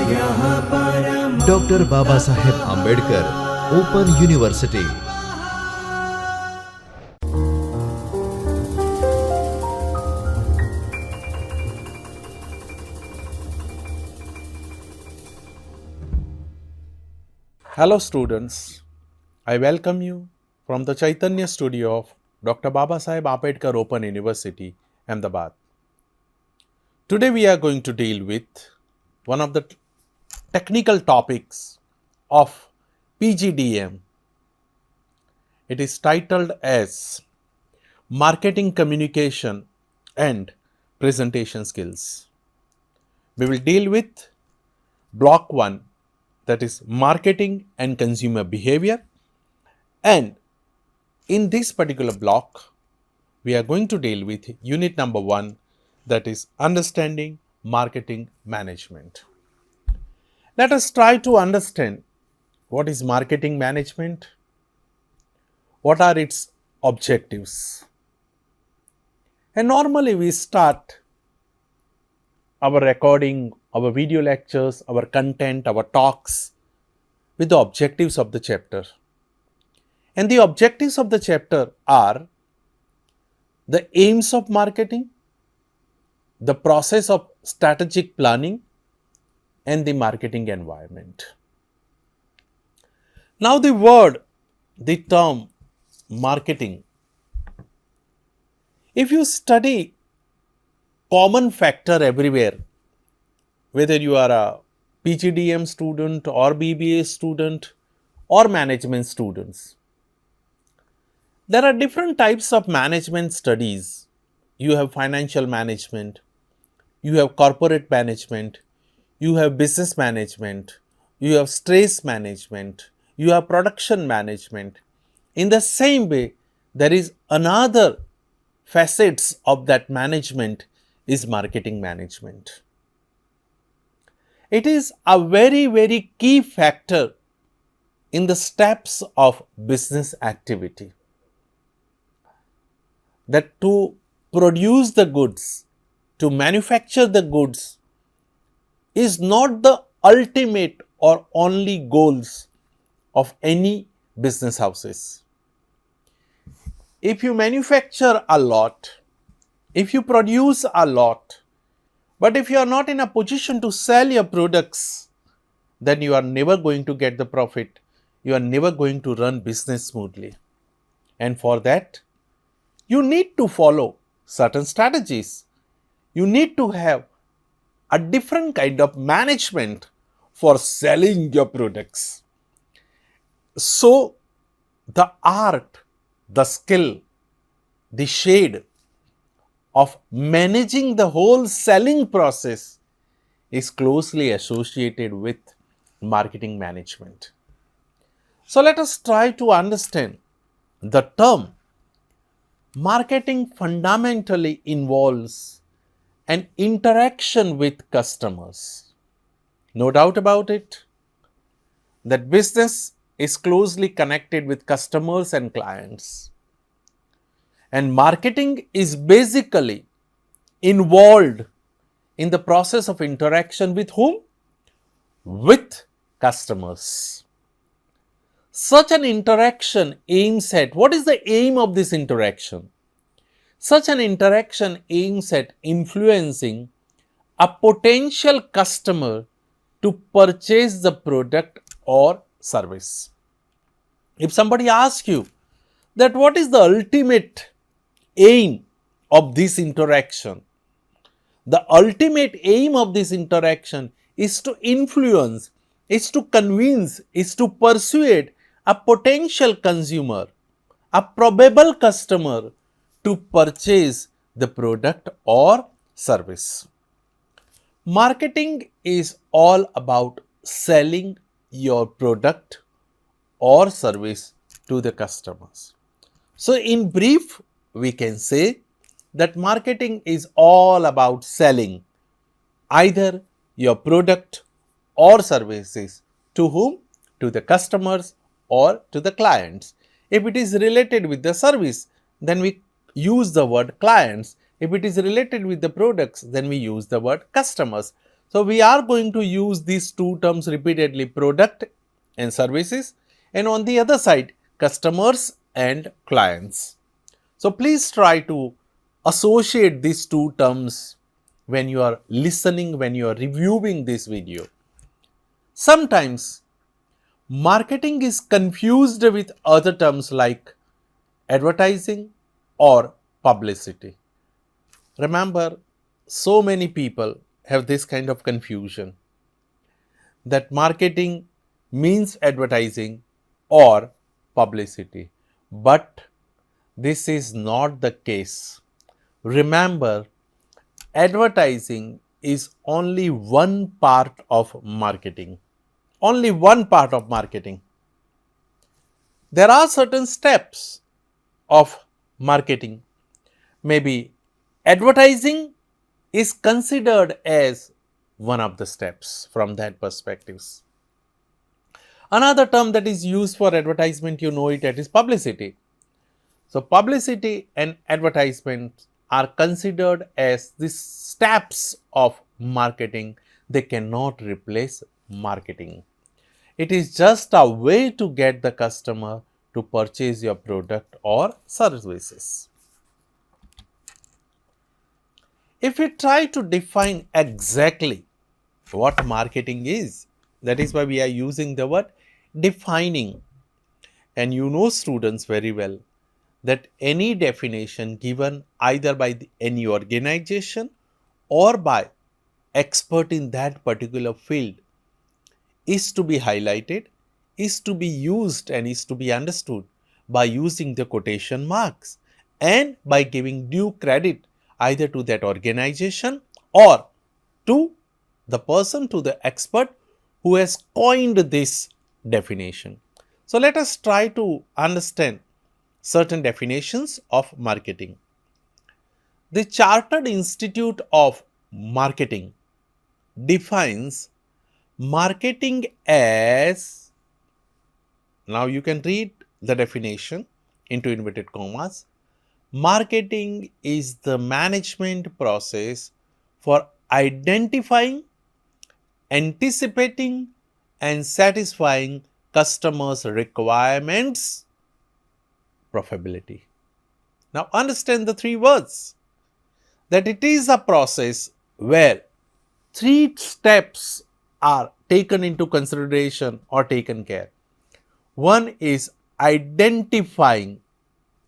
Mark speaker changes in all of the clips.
Speaker 1: Dr. Babasaheb Ambedkar Open University.
Speaker 2: Hello students, I welcome you from the Chaitanya studio of Dr. Babasaheb Ambedkar Open University, Ahmedabad. Today we are going to deal with one of the technical topics of PGDM. It is titled as Marketing Communication and Presentation Skills. We will deal with block 1, that is marketing and consumer behavior, and in this particular block we are going to deal with unit number 1, that is understanding marketing management. Let us try to understand what is marketing management, what are its objectives. And normally we start our recording, our video lectures, our content, our talks with the objectives of the chapter. And the objectives of the chapter are the aims of marketing, the process of strategic planning, and the marketing environment. Now the term marketing, if you study common factor everywhere, whether you are a PGDM student or BBA student or management students, there are different types of management studies. You have financial management, you have corporate management, you have business management, you have stress management, you have production management. In the same way, there is another facets of that management is marketing management. It is a very key factor in the steps of business activity. That to produce the goods, to manufacture the goods is not the ultimate or only goals of any business houses. If you manufacture a lot, if you produce a lot, but if you are not in a position to sell your products, then you are never going to get the profit. You are never going to run business smoothly. And for that, you need to follow certain strategies. You need to have a different kind of management for selling your products. So, the art, the skill, the shade of managing the whole selling process is closely associated with marketing management. So, let us try to understand the term. Marketing fundamentally involves an interaction with customers. No doubt about it, that business is closely connected with customers and clients. And marketing is basically involved in the process of interaction with whom? With customers. Such an interaction aims at, what is the aim of this interaction? Such an interaction aims at influencing a potential customer to purchase the product or service. If somebody asks you that what is the ultimate aim of this interaction, the ultimate aim of this interaction is to influence, is to convince, is to persuade a potential consumer, a probable customer to purchase the product or service. Marketing is all about selling your product or service to the customers. So, in brief, we can say that marketing is all about selling either your product or services to whom? To the customers or to the clients. If it is related with the service, then we use the word clients. If it is related with the products, then we use the word customers. So, we are going to use these two terms repeatedly, product and services, and on the other side customers and clients. So, please try to associate these two terms when you are listening, when you are reviewing this video. Sometimes marketing is confused with other terms like advertising or publicity. Remember, so many people have this kind of confusion that marketing means advertising or publicity, but this is not the case. Remember, advertising is only one part of marketing. Only one part of marketing. There are certain steps of marketing. Maybe advertising is considered as one of the steps from that perspective. Another term that is used for advertisement, you know it, that is publicity. So, publicity and advertisement are considered as the steps of marketing. They cannot replace marketing. It is just a way to get the customer to purchase your product or services. If we try to define exactly what marketing is, that is why we are using the word defining. And you know, students, very well that any definition given either by any organization or by expert in that particular field is to be highlighted, is to be used and is to be understood by using the quotation marks and by giving due credit either to that organization or to the person, to the expert who has coined this definition. So, let us try to understand certain definitions of marketing. The Chartered Institute of Marketing defines marketing as, now you can read the definition into inverted commas, marketing is the management process for identifying, anticipating and satisfying customers' requirements, profitability. Now understand the three words, that it is a process where three steps are taken into consideration or taken care. One is identifying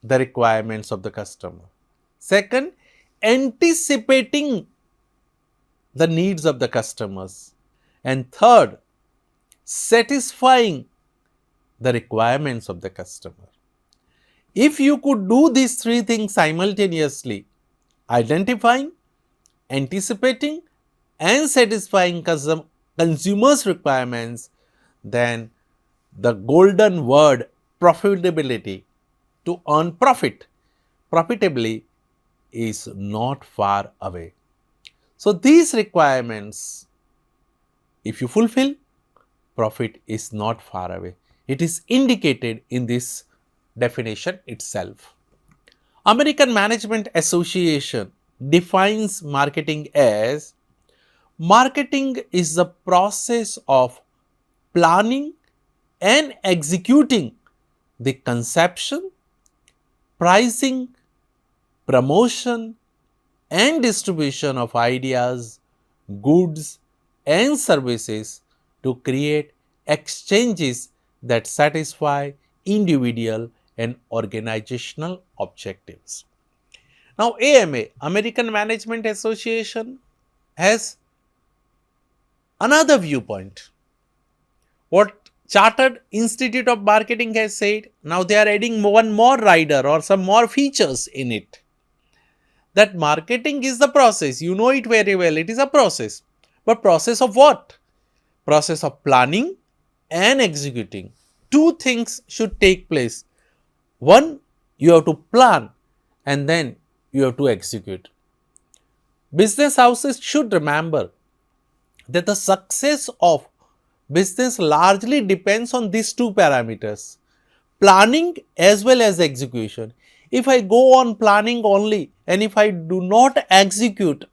Speaker 2: the requirements of the customer. Second, anticipating the needs of the customers. And third, satisfying the requirements of the customer. If you could do these three things simultaneously, identifying, anticipating and satisfying consumers' requirements, then the golden word profitability, to earn profit profitably, is not far away. So, these requirements, if you fulfill, profit is not far away. It is indicated in this definition itself. American Management Association defines marketing as, marketing is the process of planning and executing the conception, pricing, promotion and distribution of ideas, goods and services to create exchanges that satisfy individual and organizational objectives. Now, AMA, American Management Association, has another viewpoint. What Chartered Institute of Marketing has said, now they are adding one more rider or some more features in it. That marketing is the process, you know it very well, it is a process. But process of what? Process of planning and executing. Two things should take place. One, you have to plan and then you have to execute. Business houses should remember that the success of business largely depends on these two parameters, planning as well as execution. If I go on planning only and if I do not execute,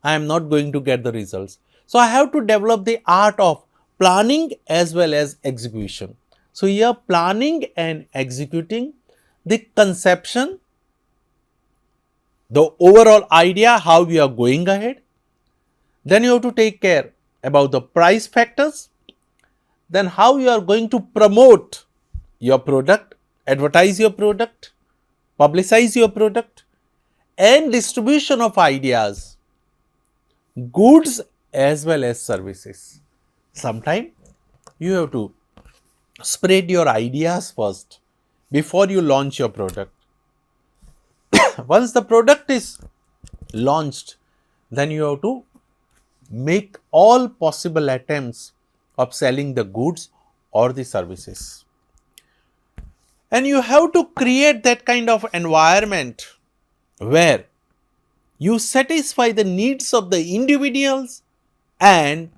Speaker 2: I am not going to get the results. So I have to develop the art of planning as well as execution. So here planning and executing the conception, the overall idea how we are going ahead. Then you have to take care about the price factors, then how you are going to promote your product, advertise your product, publicize your product, and distribution of ideas, goods as well as services. Sometimes you have to spread your ideas first before you launch your product. Once the product is launched, then you have to make all possible attempts of selling the goods or the services. And you have to create that kind of environment where you satisfy the needs of the individuals and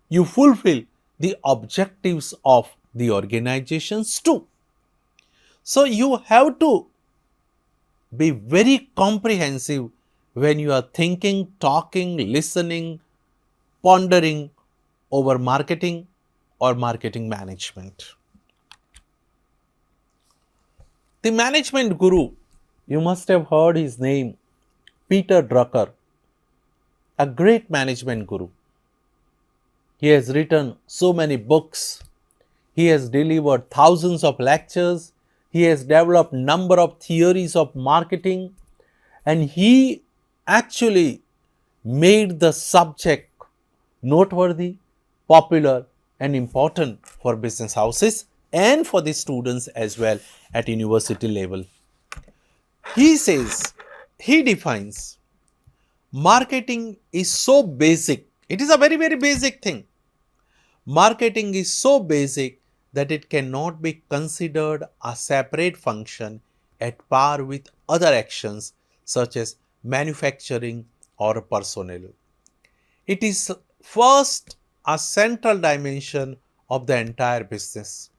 Speaker 2: you fulfill the objectives of the organizations too. So you have to be very comprehensive when you are thinking, talking, listening, pondering over marketing or marketing management. The management guru, you must have heard his name, Peter Drucker, a great management guru. He has written so many books. He has delivered thousands of lectures. He has developed number of theories of marketing, and he actually made the subject noteworthy, popular, and important for business houses and for the students as well at university level. He says, he defines marketing is so basic. It is a very, very basic thing. Marketing is so basic that it cannot be considered a separate function at par with other actions such as manufacturing or personnel. It is first a central dimension of the entire business.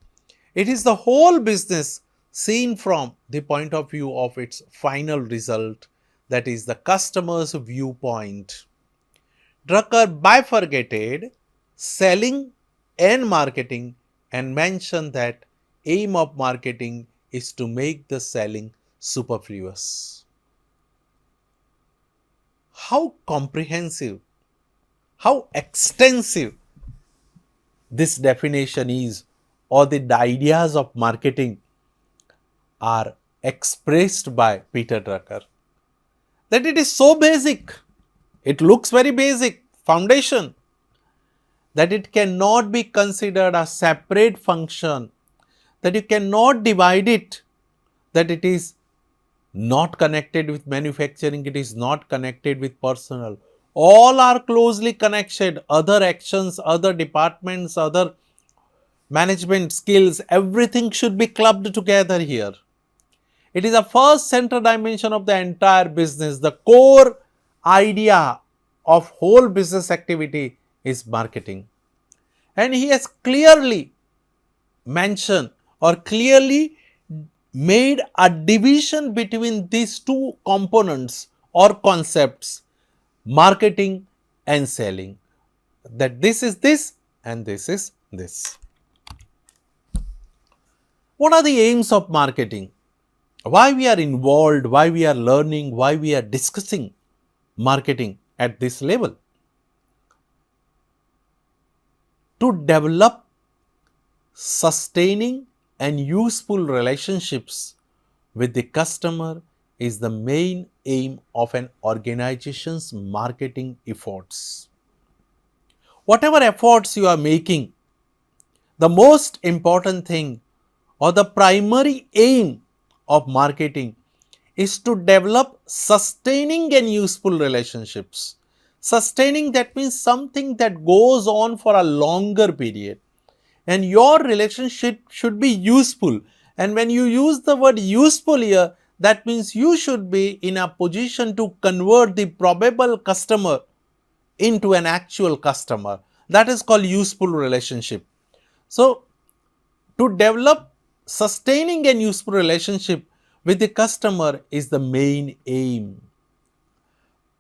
Speaker 2: It is the whole business seen from the point of view of its final result, that is the customer's viewpoint. Drucker bifurcated selling and marketing and mentioned that aim of marketing is to make the selling superfluous. How comprehensive, how extensive this definition is, or the ideas of marketing are expressed by Peter Drucker. That it is so basic, it looks very basic, foundation, that it cannot be considered a separate function, that you cannot divide it, that it is not connected with manufacturing, it is not connected with personnel. All are closely connected, other actions, other departments, other management skills, everything should be clubbed together here. It is the first central dimension of the entire business. The core idea of whole business activity is marketing. And he has clearly mentioned or clearly made a division between these two components or concepts, marketing and selling, that this is this and this is this. What are the aims of marketing? Why we are involved, why we are learning, why we are discussing marketing at this level? To develop sustaining and useful relationships with the customer is the main aim of an organization's marketing efforts. Whatever efforts you are making, the most important thing or the primary aim of marketing is to develop sustaining and useful relationships. Sustaining, that means something that goes on for a longer period, and your relationship should be useful. And when you use the word useful here, that means you should be in a position to convert the probable customer into an actual customer. That is called useful relationship. So to develop sustaining and useful relationship with the customer is the main aim.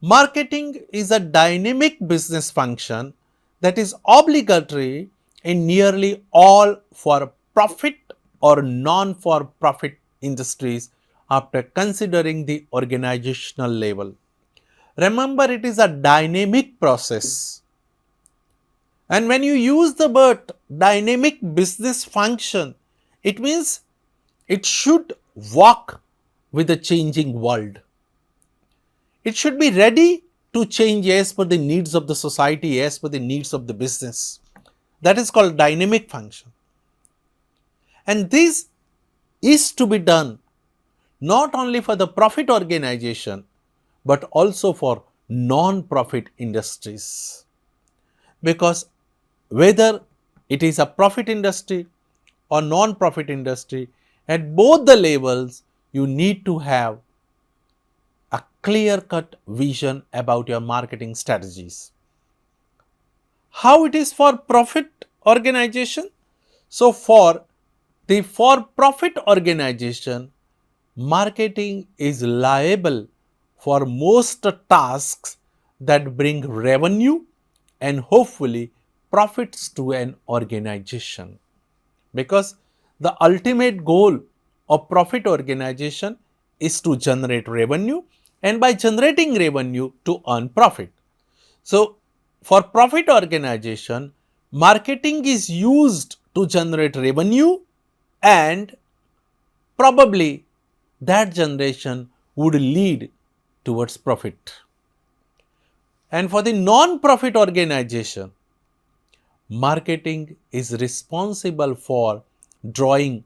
Speaker 2: Marketing is a dynamic business function that is obligatory in nearly all for profit or non for profit industries after considering the organizational level. Remember, it is a dynamic process. And when you use the word dynamic business function, it means it should walk with the changing world. It should be ready to change as per the needs of the society, as per the needs of the business. That is called dynamic function. And this is to be done not only for the profit organization, but also for non-profit industries. Because whether it is a profit industry or non-profit industry, at both the levels, you need to have a clear-cut vision about your marketing strategies. How it is for profit organization? So for the for-profit organization, marketing is liable for most tasks that bring revenue and hopefully profits to an organization. Because the ultimate goal of profit organization is to generate revenue, and by generating revenue to earn profit. So for profit organization, marketing is used to generate revenue, and probably that generation would lead towards profit. And for the non-profit organization, marketing is responsible for drawing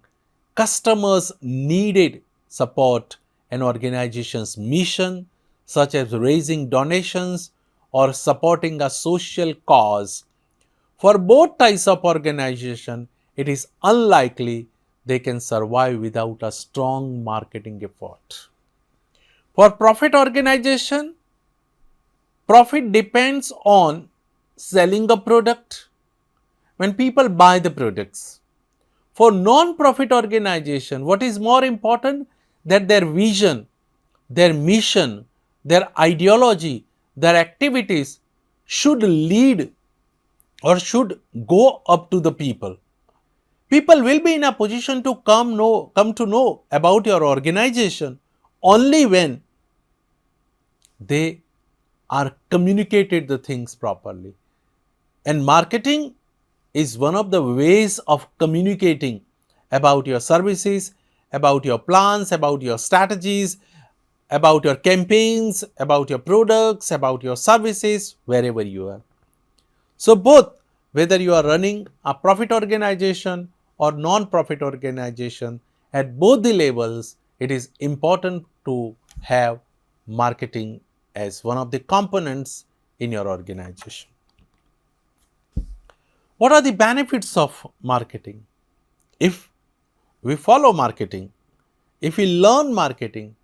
Speaker 2: customers' needed support an organization's mission, such as raising donations or supporting a social cause. For both types of organization, it is unlikely they can survive without a strong marketing effort. For profit organization, profit depends on selling a product when people buy the products. For non-profit organization, what is more important? That their vision, their mission, their ideology, their activities should lead or should go up to the people. People will be in a position to come to know about your organization only when they are communicated the things properly. And marketing is one of the ways of communicating about your services, about your plans, about your strategies, about your campaigns, about your products, about your services, wherever you are. So both, whether you are running a profit organization or non-profit organization, at both the levels, it is important to have marketing as one of the components in your organization. What are the benefits of marketing? If we follow marketing, if we learn marketing,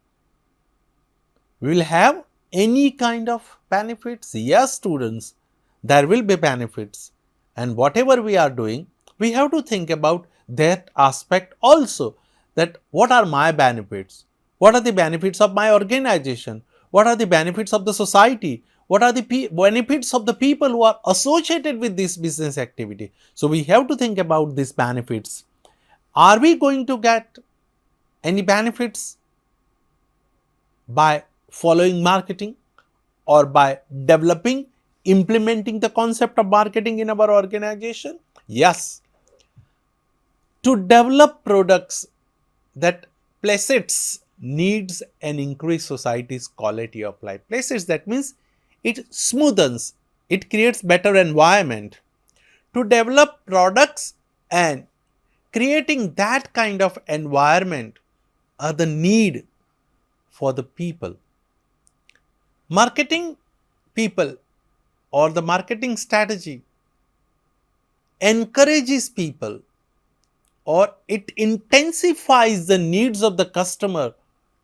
Speaker 2: we will have any kind of benefits. Yes, students, there will be benefits, and whatever we are doing, we have to think about that aspect also, that what are my benefits, what are the benefits of my organization, what are the benefits of the society, what are the benefits of the people who are associated with this business activity. So we have to think about these benefits. Are we going to get any benefits by following marketing or by developing, implementing the concept of marketing in our organization? Yes. To develop products that placets needs and increase society's quality of life. Placets, that means it smoothens, it creates better environment. To develop products and creating that kind of environment are the need for the people. Marketing people or the marketing strategy encourages people or it intensifies the needs of the customer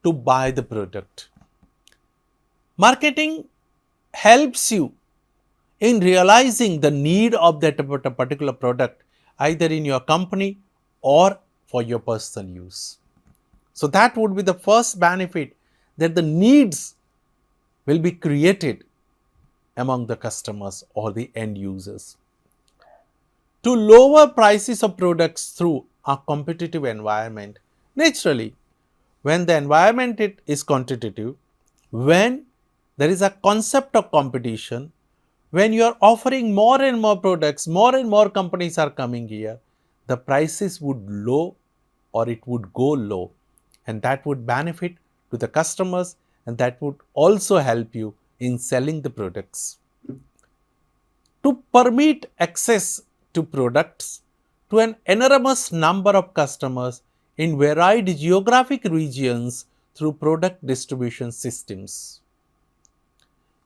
Speaker 2: to buy the product. Marketing helps you in realizing the need of that particular product, either in your company or for your personal use. So that would be the first benefit, that the needs will be created among the customers or the end users. To lower prices of products through a competitive environment, naturally, when the environment is competitive, when there is a concept of competition, when you are offering more and more products, more and more companies are coming here, the prices would low or it would go low, and that would benefit to the customers, and that would also help you in selling the products. To permit access to products to an enormous number of customers in varied geographic regions through product distribution systems.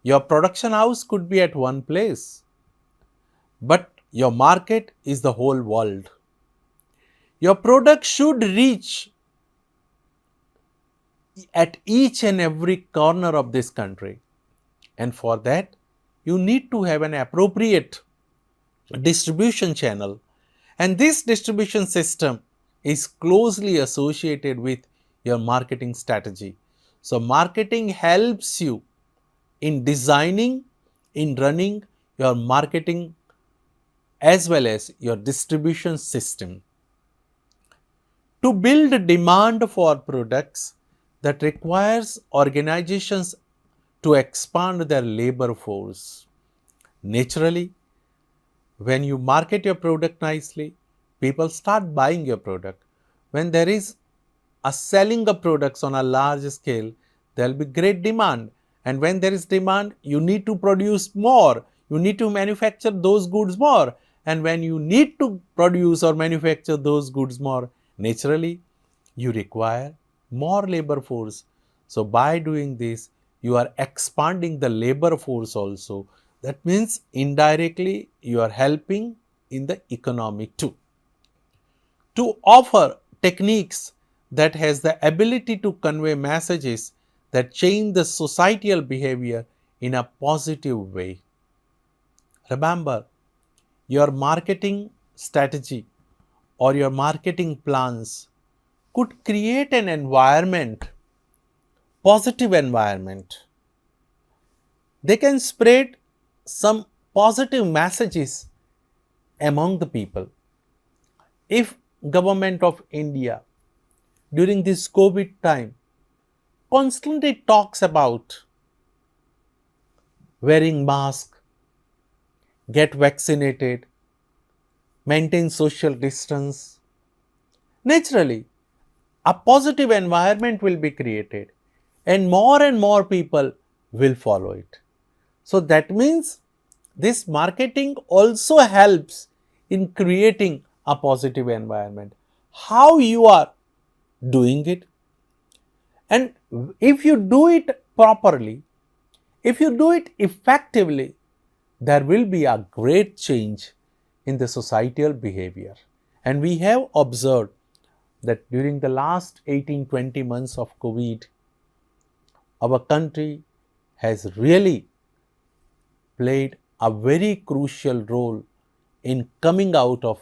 Speaker 2: Your production house could be at one place, but your market is the whole world. Your product should reach at each and every corner of this country, and for that you need to have an appropriate distribution channel, and this distribution system is closely associated with your marketing strategy. So marketing helps you in designing, in running your marketing as well as your distribution system. To build demand for products, that requires organizations to expand their labor force. Naturally, when you market your product nicely, people start buying your product. When there is a selling of products on a large scale, there will be great demand. And when there is demand, you need to produce more. You need to manufacture those goods more. And when you need to produce or manufacture those goods more, naturally, you require more labor force. So by doing this, you are expanding the labor force also. That means indirectly you are helping in the economy too. To offer techniques that has the ability to convey messages that change the societal behavior in a positive way. Remember, your marketing strategy or your marketing plans could create an environment, positive environment. They can spread some positive messages among the people. If government of India during this COVID time constantly talks about wearing mask, get vaccinated, maintain social distance, naturally a positive environment will be created and more people will follow it. So that means this marketing also helps in creating a positive environment. How you are doing it, and if you do it properly, if you do it effectively, there will be a great change in the societal behavior. And we have observed that during the last 18-20 months of COVID, our country has really played a very crucial role in coming out of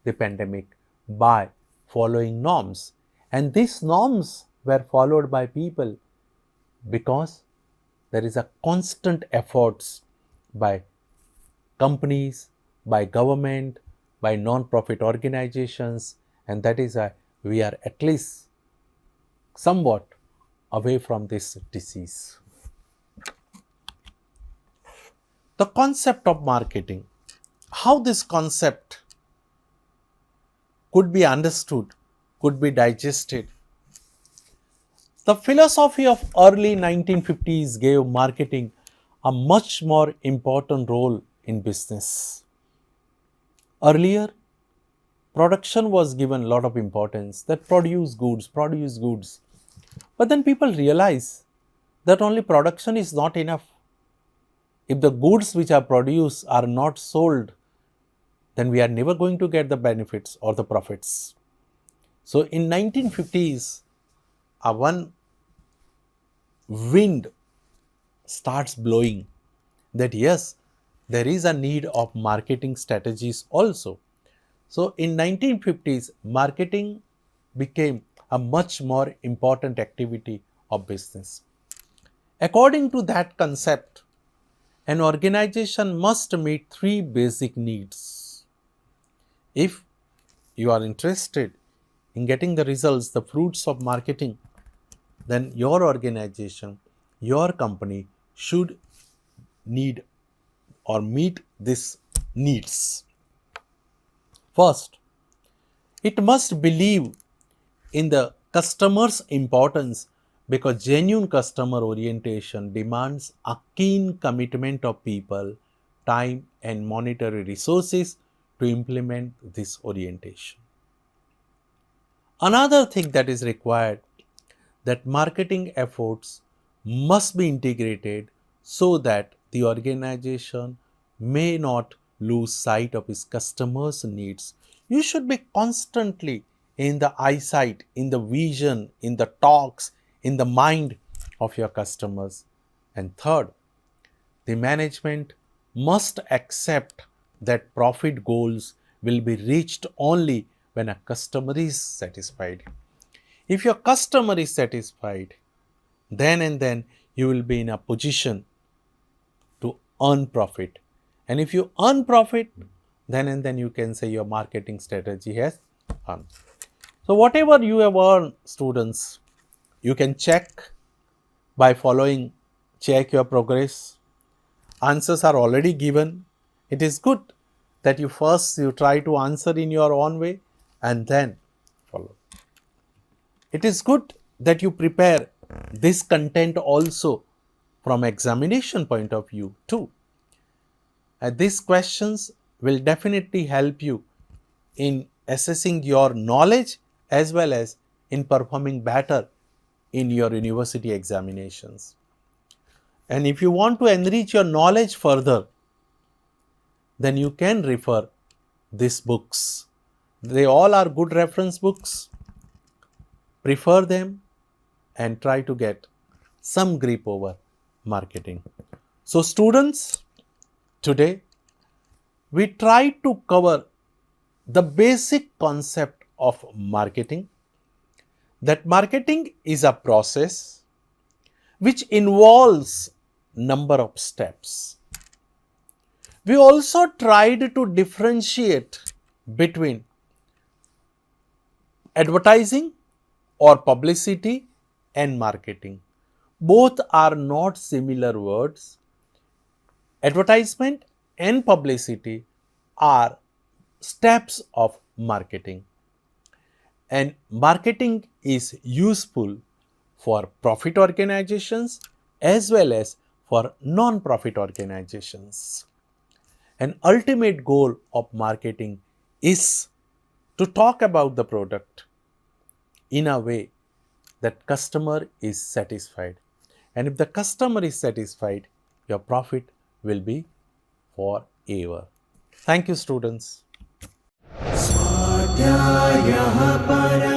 Speaker 2: the pandemic by following norms. And these norms were followed by people because there is a constant efforts by companies, by government, by non-profit organizations, and that is why we are at least somewhat away from this disease. The concept of marketing, how this concept could be understood, could be digested. The philosophy of early 1950s gave marketing a much more important role in business. Earlier, production was given a lot of importance, that produce goods. But then people realize that only production is not enough. If the goods which are produced are not sold, then we are never going to get the benefits or the profits. So in 1950s, one wind starts blowing that yes, there is a need of marketing strategies also. So in 1950s, marketing became a much more important activity of business. According to that concept, an organization must meet three basic needs. If you are interested in getting the results, the fruits of marketing, then your organization, your company should need or meet these needs. First, it must believe in the customer's importance because genuine customer orientation demands a keen commitment of people, time, and monetary resources to implement this orientation. Another thing that is required, that marketing efforts must be integrated so that the organization may not lose sight of its customers' needs. You should be constantly in the eyesight, in the vision, in the talks, in the mind of your customers. And third, the management must accept that profit goals will be reached only when a customer is satisfied. If your customer is satisfied, then and then you will be in a position to earn profit. And if you earn profit, then and then you can say your marketing strategy has earned. So whatever you have earned, students, you can check by following, check your progress. Answers are already given. It is good that you try to answer in your own way and then follow. It is good that you prepare this content also from examination point of view too. And these questions will definitely help you in assessing your knowledge as well as in performing better in your university examinations. And if you want to enrich your knowledge further, then you can refer these books. They all are good reference books. Prefer them and try to get some grip over marketing. So students, today we try to cover the basic concept of marketing, that marketing is a process which involves number of steps. We also tried to differentiate between advertising or publicity and marketing. Both are not similar words. Advertisement and publicity are steps of marketing. And marketing is useful for profit organizations as well as for non-profit organizations. An ultimate goal of marketing is to talk about the product in a way that customer is satisfied. And if the customer is satisfied, your profit will be forever. Thank you, students.
Speaker 3: स्वाध्यायः परः